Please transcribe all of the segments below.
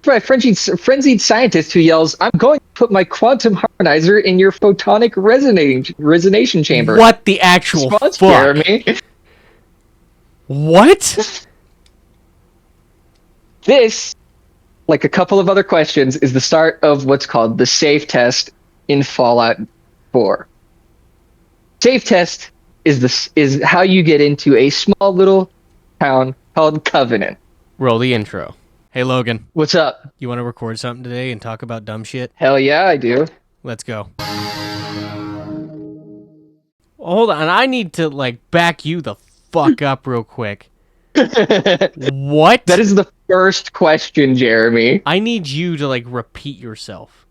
by a frenzied scientist who yells, "I'm going to put my quantum harmonizer in your photonic resonation chamber." What the actual Response, fuck? Jeremy. What? This, like a couple of other questions, is the start of what's called the safe test in Fallout 4. Safe test is how you get into a small little town called Covanant. Roll the intro. Hey, Logan. What's up? You want to record something today and talk about dumb shit? Hell yeah, I do. Let's go. Hold on, I need to, back you the fuck up real quick. What? That is the first question, Jeremy. I need you to, repeat yourself.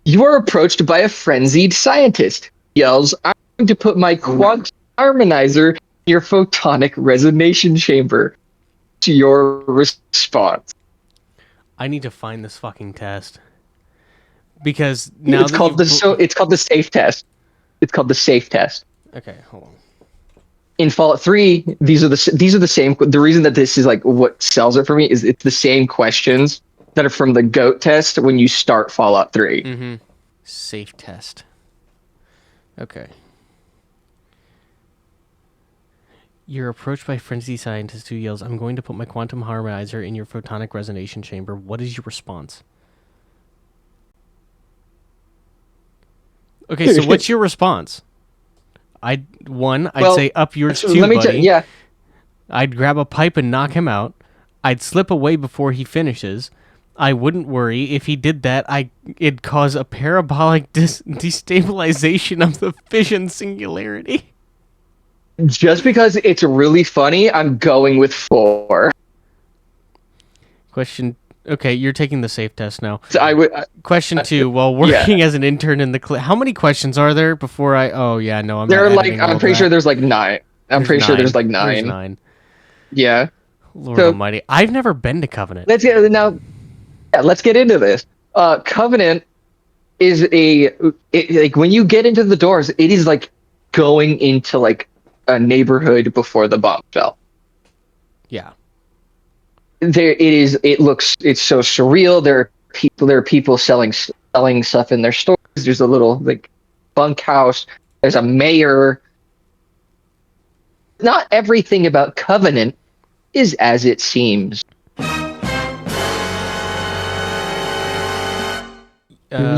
You are approached by a frenzied scientist. Yells, "I'm going to put my quantum harmonizer in your photonic resonation chamber." To your response. I need to find this fucking test. Because now it's called the safe test. It's called the safe test. Okay, hold on. In Fallout 3, these are the same. The reason that this is what sells it for me is it's the same questions that are from the GOAT test when you start Fallout 3. Mm-hmm. Safe test. Okay. You're approached by a frenzied scientist who yells, "I'm going to put my quantum harmonizer in your photonic resonation chamber." What is your response? Okay, so what's your response? I'd say up yours too, buddy. Yeah. I'd grab a pipe and knock him out. I'd slip away before he finishes. I wouldn't worry. If he did that, it'd cause a parabolic destabilization of the fission singularity. Just because it's really funny, I'm going with 4. Question. Okay, you're taking the safe test now. So Question 2. While working as an intern in the how many questions are there before I? Oh yeah, no, I'm. There not are I'm pretty sure there's 9. I'm pretty sure there's 9. There's 9. Yeah. Lord Almighty, I've never been to Covanant. Let's get into this. Covanant is when you get into the doors, it is like going into a neighborhood before the bomb fell. Yeah. It's so surreal. There are people selling stuff in their stores. There's a little bunkhouse. There's a mayor. Not everything about Covanant is as it seems. I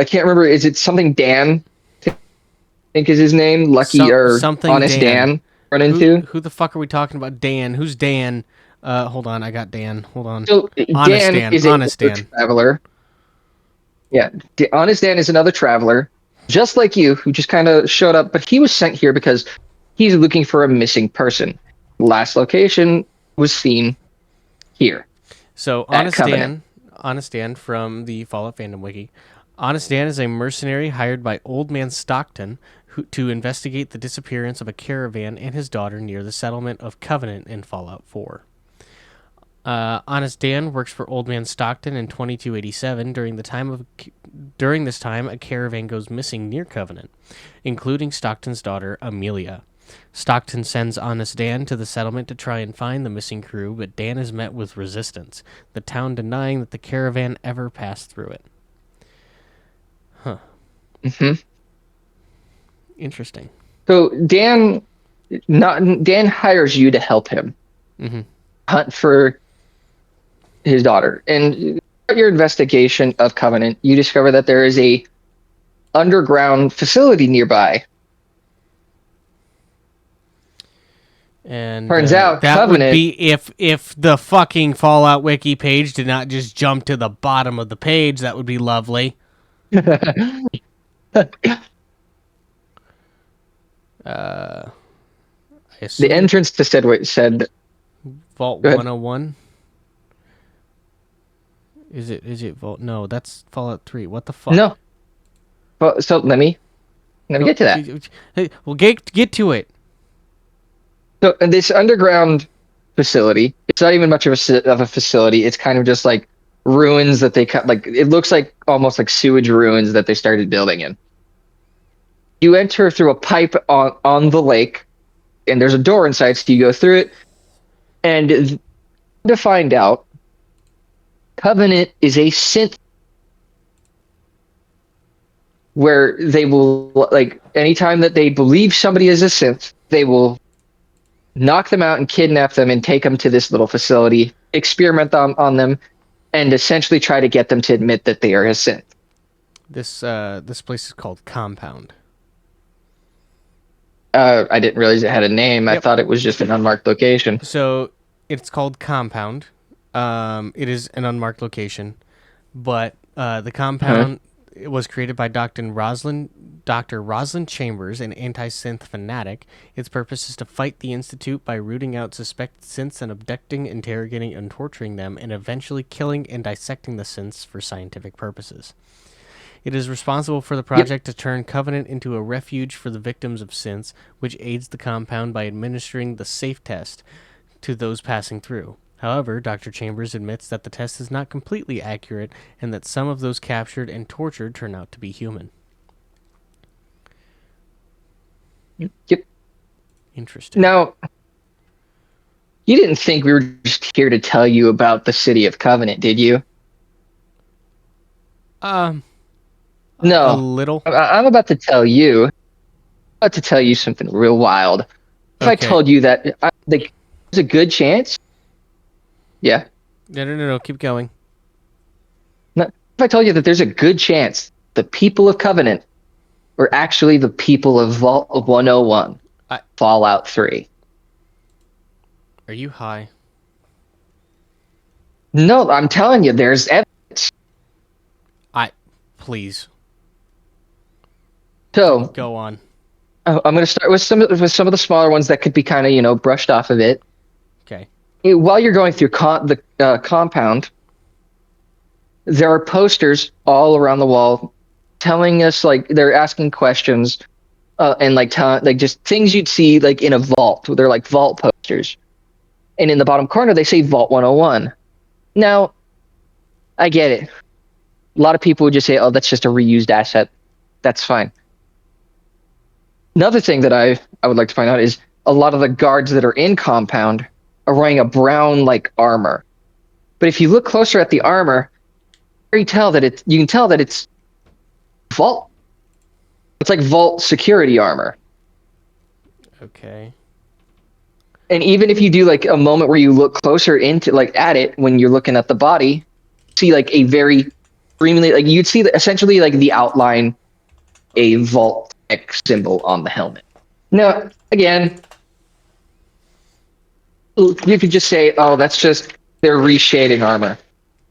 can't remember. Is it something Dan? I think is his name. Lucky or something Honest Dan run into. Who the fuck are we talking about? Dan. Who's Dan? Hold on. I got Dan. Hold on. So Dan is another traveler. Yeah, Honest Dan is another traveler, just like you, who just kind of showed up. But he was sent here because he's looking for a missing person. Last location was seen here. So Honest Dan from the Fallout Fandom Wiki. Honest Dan is a mercenary hired by Old Man Stockton to investigate the disappearance of a caravan and his daughter near the settlement of Covanant in Fallout 4. Honest Dan works for Old Man Stockton in 2287. During this time, a caravan goes missing near Covanant, including Stockton's daughter, Amelia. Stockton sends Honest Dan to the settlement to try and find the missing crew, but Dan is met with resistance, the town denying that the caravan ever passed through it. Huh. Mm-hmm. Interesting. So Dan hires you to help him hunt for his daughter. And throughout your investigation of Covanant, you discover that there is a underground facility nearby. And turns out that Covanant would be if the fucking Fallout Wiki page did not just jump to the bottom of the page. That would be lovely. The entrance to said Vault 101. Is it Vault? No, that's Fallout 3. What the fuck? No. Well, so let me get to that. Hey, well, get to it. So this underground facility, it's not even much of a facility. It's kind of just ruins that they cut. It looks almost like sewage ruins that they started building in. You enter through a pipe on the lake, and there's a door inside, so you go through it. And To find out, Covenant is a synth where they will, like, anytime that they believe somebody is a synth, they will knock them out and kidnap them and take them to this little facility, experiment on them, and essentially try to get them to admit that they are a synth. This place is called Compound. I didn't realize it had a name. I Yep. thought it was just an unmarked location. So it's called Compound. It is an unmarked location, but the Huh? compound it was created by Dr. Rosalind Chambers, an anti-synth fanatic. Its purpose is to fight the Institute by rooting out suspected synths and abducting, interrogating, and torturing them, and eventually killing and dissecting the synths for scientific purposes. It is responsible for the Yep. project to turn Covenant into a refuge for the victims of synths, which aids the compound by administering the safe test to those passing through. However, Dr. Chambers admits that the test is not completely accurate and that some of those captured and tortured turn out to be human. Yep. Interesting. Now, you didn't think we were just here to tell you about the city of Covenant, did you? Um, a No. little. I'm about to tell you something real wild. If I Okay. told you that like, there's a good chance, yeah. No. Keep going. No, if I told you that there's a good chance the people of Covenant were actually the people of Vault of 101, I, Fallout 3. are you high? No, I'm telling you, there's evidence. I, please So go on. I'm going to start with some of the smaller ones that could be kind of brushed off of it. Okay. While you're going through the compound, there are posters all around the wall telling us, like, they're asking questions, and like like just things you'd see like in a vault. They're like vault posters, and in the bottom corner they say Vault 101. Now, I get it. A lot of people would just say, "Oh, that's just a reused asset." That's fine. Another thing that I would like to find out is a lot of the guards that are in compound are wearing a brown like armor. But if you look closer at the armor, you can tell that it's vault. It's like vault security armor. Okay. And even if you do like a moment where you look closer into like at it when you're looking at the body, see like a very extremely like you'd see essentially like the outline a vault X symbol on the helmet. Now, again, you could just say, "Oh, that's just their reshading armor."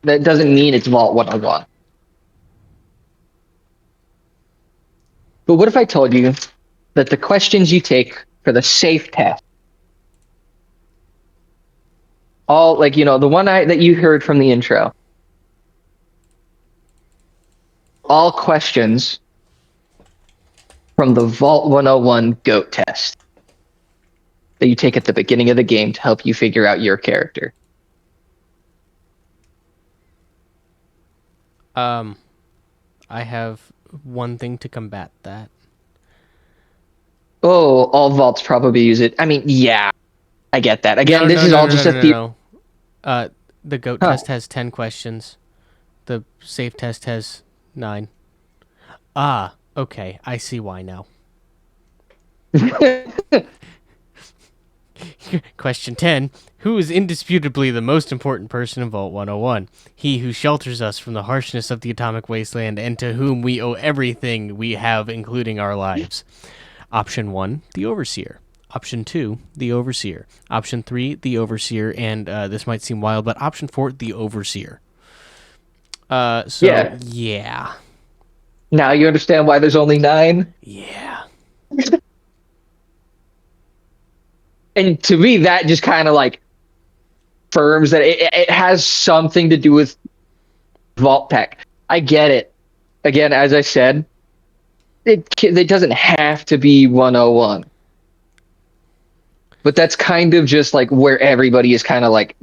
That doesn't mean it's Vault 101. But what if I told you that the questions you take for the safe test, all like the one that you heard from the intro, all questions from the Vault 101 GOAT test that you take at the beginning of the game to help you figure out your character? Um, I have one thing to combat that. Oh, all vaults probably use it. I mean, yeah, I get that. Again, No, this no, is no, all no, no, just no, a no, theory. no. The GOAT Huh. test has 10 questions. The safe test has 9. Ah, okay. I see why now. Question 10. Who is indisputably the most important person in Vault 101? He who shelters us from the harshness of the atomic wasteland and to whom we owe everything we have, including our lives. Option 1, the Overseer. Option 2, the Overseer. Option 3, the Overseer. And this might seem wild, but option 4, the Overseer. Yeah. Yeah. Now you understand why there's only 9? Yeah. And to me, that just kind of like firms that it has something to do with Vault Tech. I get it. Again, as I said, it doesn't have to be 101. But that's kind of just like where everybody is kind of like,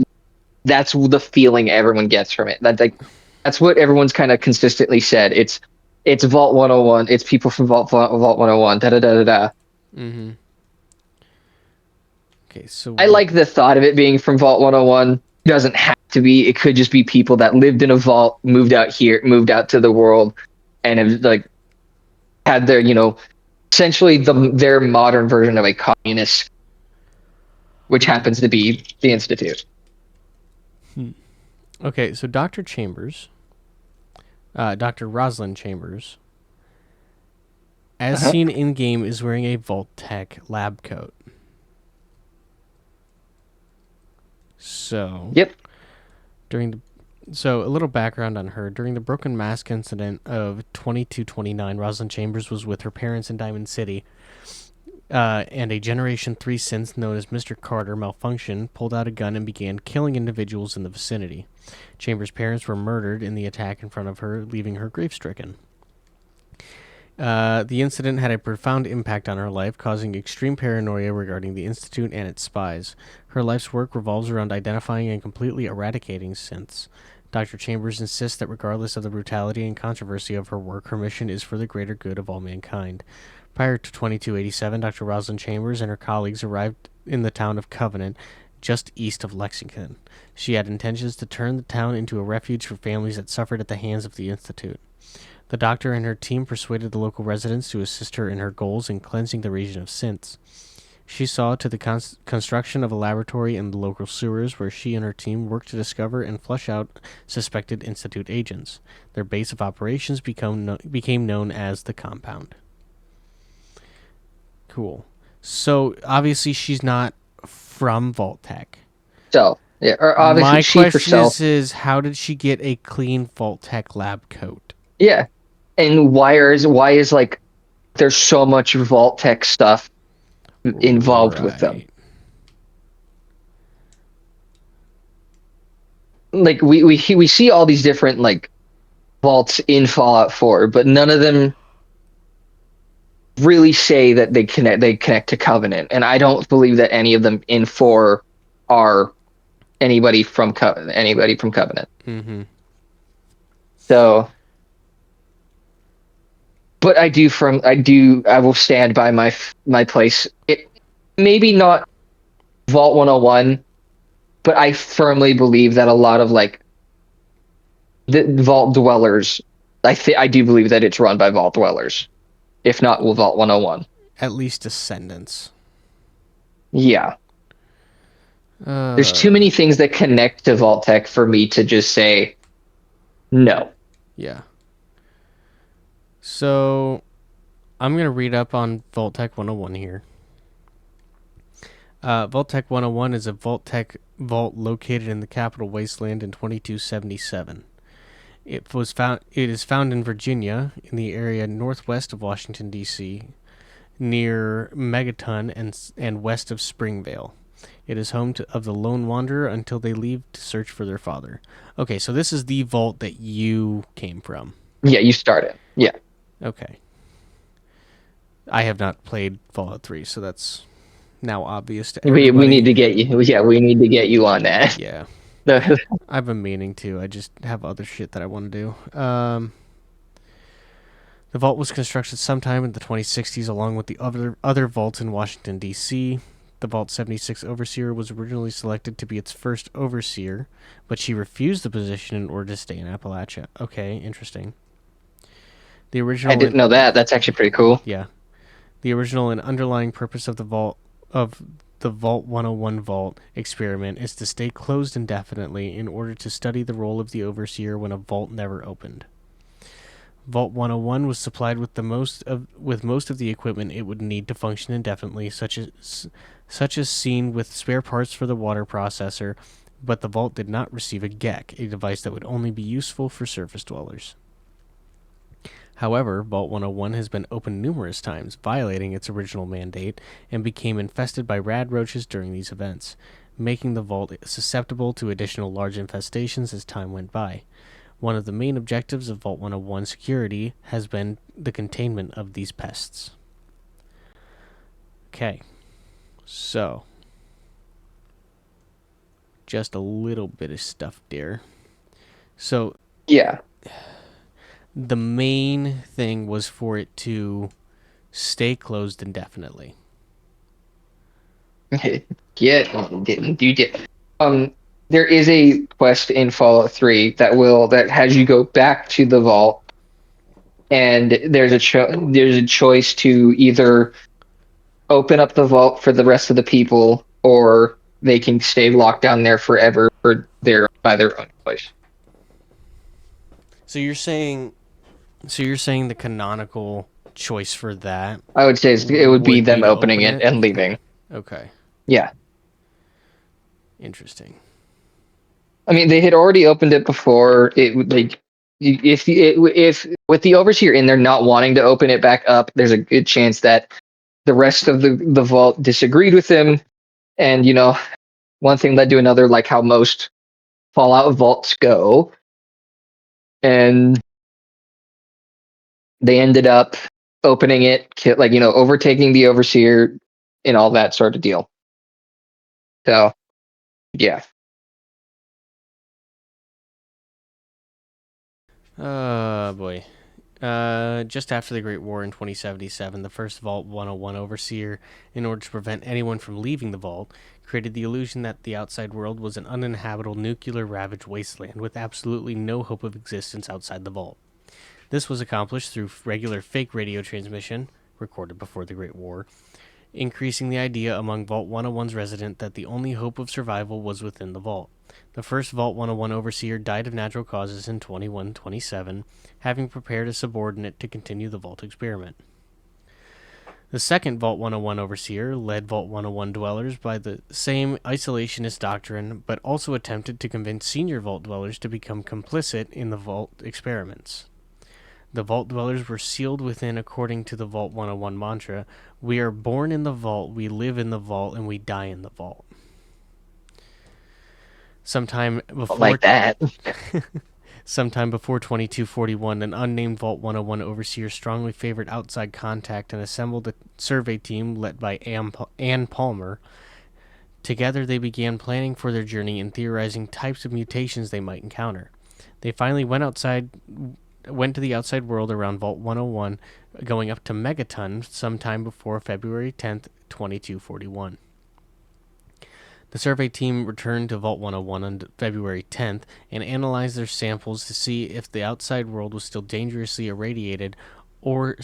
that's the feeling everyone gets from it. That's what everyone's kind of consistently said. It's Vault 101. It's people from Vault 101. Da da da da da. Mm-hmm. Okay, so I like the thought of it being from Vault 101. Doesn't have to be. It could just be people that lived in a vault, moved out here, moved out to the world, and have like had their, essentially their modern version of a communist, which happens to be the Institute. Okay, so Dr. Rosalind Chambers, as Uh-huh. seen in game, is wearing a Vault-Tec lab coat. So, Yep. So a little background on her. During the broken mask incident of 2229, Rosalind Chambers was with her parents in Diamond City, and a Generation 3 synth known as Mr. Carter malfunctioned, pulled out a gun, and began killing individuals in the vicinity. Chambers' parents were murdered in the attack in front of her, leaving her grief-stricken. The incident had a profound impact on her life, causing extreme paranoia regarding the Institute and its spies. Her life's work revolves around identifying and completely eradicating synths. Dr. Chambers insists that regardless of the brutality and controversy of her work, her mission is for the greater good of all mankind. Prior to 2287, Dr. Rosalind Chambers and her colleagues arrived in the town of Covanant, just east of Lexington. She had intentions to turn the town into a refuge for families that suffered at the hands of the Institute. The doctor and her team persuaded the local residents to assist her in her goals in cleansing the region of synths. She saw to the construction of a laboratory in the local sewers where she and her team worked to discover and flush out suspected Institute agents. Their base of operations became known as the Compound. Cool. So, obviously, she's not from Vault-Tec. So, yeah, or obviously My she question herself. is how did she get a clean Vault-Tec lab coat? Yeah. And why is like there's so much Vault Tech stuff involved with them. Right. Like we see all these different like vaults in Fallout 4, but none of them really say that they connect to Covenant. And I don't believe that any of them in 4 are anybody from Covenant. Mm-hmm. So, but I will stand by my place. It maybe not Vault 101, but I firmly believe that a lot of like the Vault dwellers, I do believe that it's run by Vault dwellers, if not Vault 101. At least descendants. Yeah, there's too Uh, many things that connect to Vault Tech for me to just say no. yeah. So I'm gonna read up on Vault-Tec 101 here. Vault-Tec 101 is a Vault-Tec vault located in the Capitol Wasteland in 2277. It is found in Virginia, in the area northwest of Washington D.C., near Megaton and west of Springvale. It is home of the lone wanderer until they leave to search for their father. Okay, so this is the vault that you came from. Yeah, you start it. Yeah, Okay. I have not played Fallout 3, so that's now obvious to we everybody. need to get you. Yeah, we need to get you on that. Yeah. The- I've been meaning to. I just have other shit that I want to do. The vault was constructed sometime in the 2060s along with the other vaults in Washington, D.C. The Vault 76 Overseer was originally selected to be its first overseer, but she refused the position in order to stay in Appalachia. Okay, interesting. The I original didn't know that. That's actually pretty cool. Yeah. The original and underlying purpose of the Vault 101 vault experiment is to stay closed indefinitely in order to study the role of the overseer when a vault never opened. Vault 101 was supplied with most of the equipment it would need to function indefinitely, such as seen with spare parts for the water processor, but the vault did not receive a GEC, a device that would only be useful for surface dwellers. However, Vault 101 has been opened numerous times, violating its original mandate, and became infested by rad roaches during these events, making the vault susceptible to additional large infestations as time went by. One of the main objectives of Vault 101 security has been the containment of these pests. Okay, so just a little bit of stuff there. So Yeah. the main thing was for it to stay closed indefinitely. Yeah, you did. there is a quest in Fallout 3 that has you go back to the vault, and there's a choice to either open up the vault for the rest of the people, or they can stay locked down there forever by their own choice. So you're saying the canonical choice for that I would say it would be would be them to opening open it it? and leaving. Okay. Yeah. Interesting. I mean, they had already opened it before. It would like if with the overseer in there not wanting to open it back up, there's a good chance that the rest of the vault disagreed with him, and one thing led to another, like how most Fallout vaults go, and they ended up opening it, overtaking the overseer and all that sort of deal. So, yeah. Oh boy. Just after the Great War in 2077, the first Vault 101 overseer, in order to prevent anyone from leaving the vault, created the illusion that the outside world was an uninhabitable, nuclear-ravaged wasteland with absolutely no hope of existence outside the vault. This was accomplished through regular fake radio transmission, recorded before the Great War, increasing the idea among Vault 101's resident that the only hope of survival was within the vault. The first Vault 101 overseer died of natural causes in 2127, having prepared a subordinate to continue the vault experiment. The second Vault 101 overseer led Vault 101 dwellers by the same isolationist doctrine, but also attempted to convince senior vault dwellers to become complicit in the vault experiments. The vault dwellers were sealed within according to the Vault 101 mantra, "We are born in the vault, we live in the vault, and we die in the vault." Sometime before Like that. Sometime before 2241, an unnamed Vault 101 overseer strongly favored outside contact and assembled a survey team led by Ann Palmer. Together, they began planning for their journey and theorizing types of mutations they might encounter. They finally went to the outside world around Vault 101, going up to Megaton sometime before February 10th, 2241. The survey team returned to Vault 101 on February 10th and analyzed their samples to see if the outside world was still dangerously irradiated or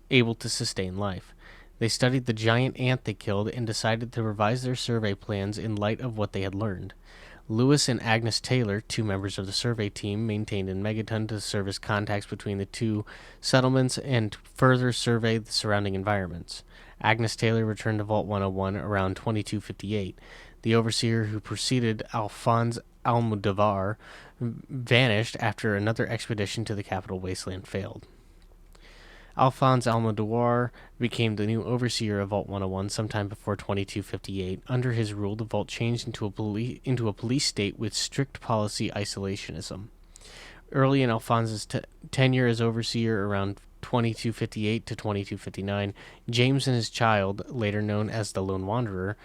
able to sustain life. They studied the giant ant they killed and decided to revise their survey plans in light of what they had learned. Lewis and Agnes Taylor, two members of the survey team, maintained in Megaton to serve as contacts between the two settlements and further survey the surrounding environments. Agnes Taylor returned to Vault 101 around 2258. The overseer who preceded Alphonse Almodovar vanished after another expedition to the capital wasteland failed. Alphonse Almodovar became the new overseer of Vault 101 sometime before 2258. Under his rule, the vault changed into a police state with strict policy isolationism. Early in Alphonse's tenure as overseer, around 2258 to 2259, James and his child, later known as the Lone Wanderer,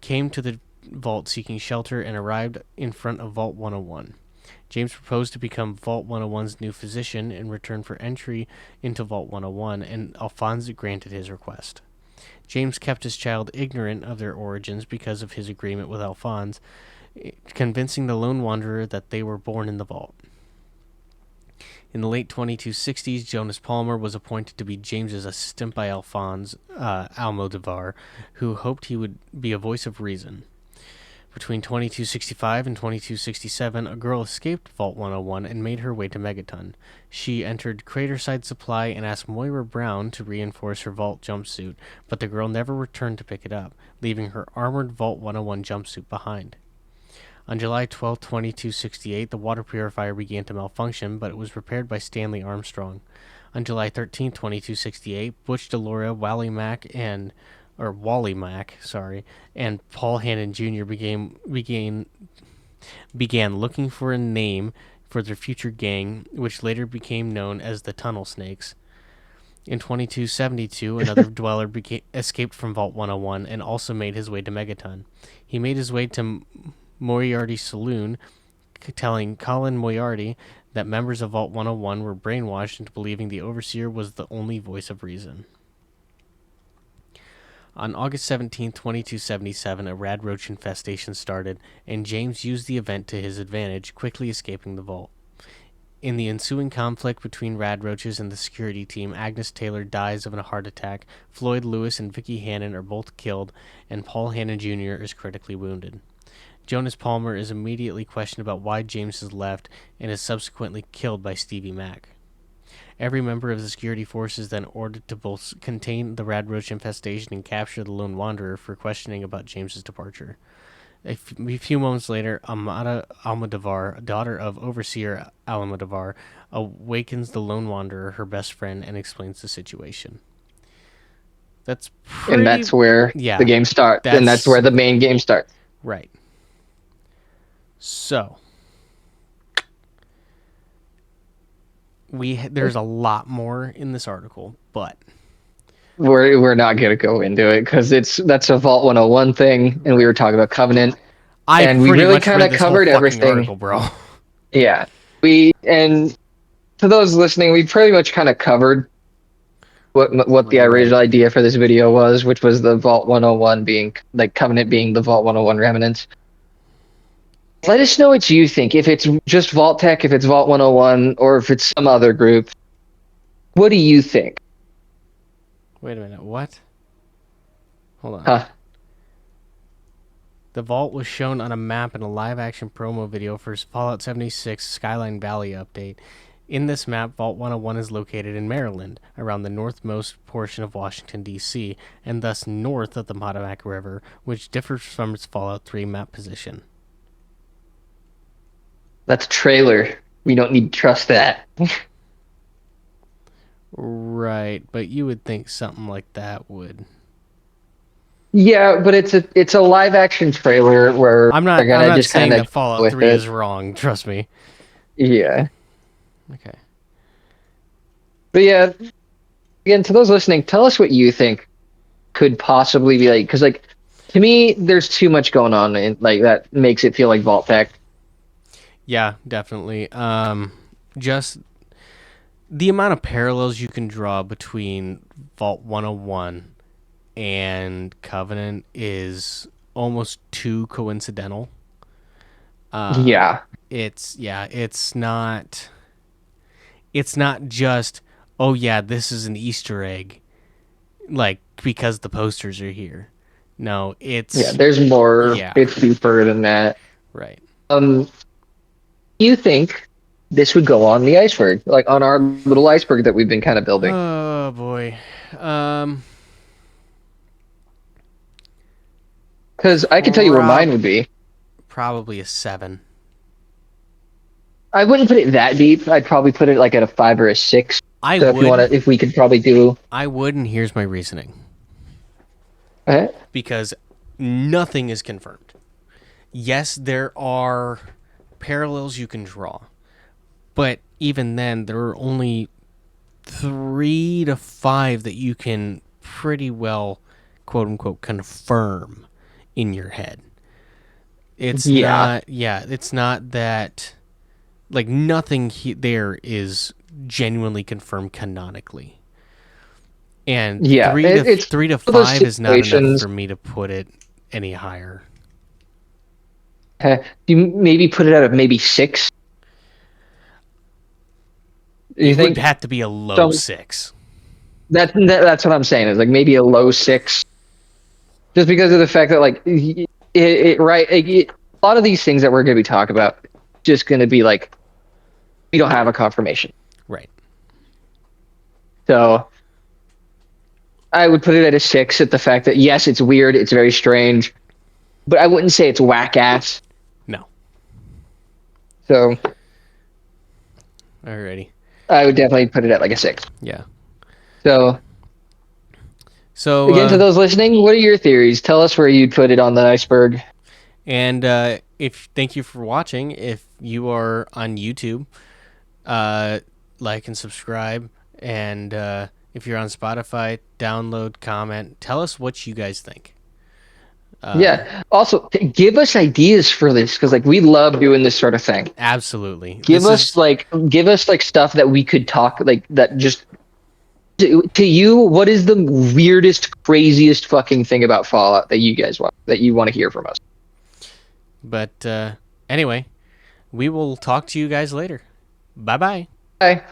came to the vault seeking shelter and arrived in front of Vault 101. James proposed to become Vault 101's new physician in return for entry into Vault 101, and Alphonse granted his request. James kept his child ignorant of their origins because of his agreement with Alphonse, convincing the Lone Wanderer that they were born in the vault. In the late 2260s, Jonas Palmer was appointed to be James's assistant by Alphonse Almodovar, who hoped he would be a voice of reason. Between 2265 and 2267, a girl escaped Vault 101 and made her way to Megaton. She entered Craterside Supply and asked Moira Brown to reinforce her vault jumpsuit, but the girl never returned to pick it up, leaving her armored Vault 101 jumpsuit behind. On July 12, 2268, the water purifier began to malfunction, but it was repaired by Stanley Armstrong. On July 13, 2268, Butch DeLora, Wally Mack, and Paul Hannon Jr. began looking for a name for their future gang, which later became known as the Tunnel Snakes. In 2272, another dweller escaped from Vault 101 and also made his way to Megaton. He made his way to Moriarty's saloon, telling Colin Moriarty that members of Vault 101 were brainwashed into believing the Overseer was the only voice of reason. On August 17, 2277, a rad roach infestation started, and James used the event to his advantage, quickly escaping the vault. In the ensuing conflict between rad roaches and the security team, Agnes Taylor dies of a heart attack, Floyd Lewis and Vicky Hannon are both killed, and Paul Hannon Jr. is critically wounded. Jonas Palmer is immediately questioned about why James has left and is subsequently killed by Stevie Mack. Every member of the security force is then ordered to both contain the rad roach infestation and capture the lone wanderer for questioning about James's departure. A few moments later, Amada Almodovar, daughter of Overseer Almodovar, awakens the lone wanderer, her best friend, and explains the situation. And that's where the game starts. And that's where the main game starts. Right. So, there's a lot more in this article, but we're not going to go into it because that's a Vault 101 thing, and we were talking about Covenant. And we really kind of covered everything. Article, bro. Yeah. And to those listening, we pretty much kind of covered what the original idea for this video was, which was the Vault 101 being, like, Covenant being the Vault 101 remnants. Let us know what you think. If it's just Vault Tech, if it's Vault 101, or if it's some other group. What do you think? Wait a minute, what? Hold on. Huh? The vault was shown on a map in a live-action promo video for Fallout 76 Skyline Valley update. In this map, Vault 101 is located in Maryland, around the northmost portion of Washington, D.C., and thus north of the Potomac River, which differs from its Fallout 3 map position. That's a trailer. We don't need to trust that. Right, but you would think something like that would... Yeah, but it's a live action trailer where I'm not just saying that Fallout 3 is wrong, trust me. Yeah. Okay. But yeah, again, to those listening, tell us what you think could possibly be like, because like to me, there's too much going on, and like that makes it feel like Vault Tech. Yeah, definitely. Just the amount of parallels you can draw between Vault 101 and Covenant is almost too coincidental. It's not just, oh yeah, this is an Easter egg, like because the posters are here. No, it's there's more. Yeah. It's deeper than that. Right. You think this would go on the iceberg, like on our little iceberg that we've been kind of building? Oh boy. Because I can tell you where mine would be. Probably a 7. I wouldn't put it that deep. I'd probably put it like at a 5 or a 6. If we could probably do. I would, and here's my reasoning. Because nothing is confirmed. Yes, there are parallels you can draw, but even then, there are only 3 to 5 that you can pretty well, quote unquote, confirm in your head. It's not that, like, nothing there is genuinely confirmed canonically. And 3 to 5 is not enough for me to put it any higher. You maybe put it at maybe 6? It would have to be a low 6. That's what I'm saying. Is like maybe a low 6. Just because of the fact that, like, a lot of these things that we're going to be talking about, just going to be like, we don't have a confirmation. Right. So, I would put it at a 6 at the fact that, yes, it's weird, it's very strange, but I wouldn't say it's whack-ass. No. So. Alrighty. I would definitely put it at like a 6. Yeah. So again, to those listening, what are your theories? Tell us where you'd put it on the iceberg. And thank you for watching. If you are on YouTube, like and subscribe. And if you're on Spotify, download, comment. Tell us what you guys think. Also, give us ideas for this, because like we love doing this sort of thing. Absolutely. Give us stuff that we could talk, like that just To you, what is the weirdest, craziest fucking thing about Fallout that you want to hear from us? But anyway, we will talk to you guys later. Bye bye. Bye.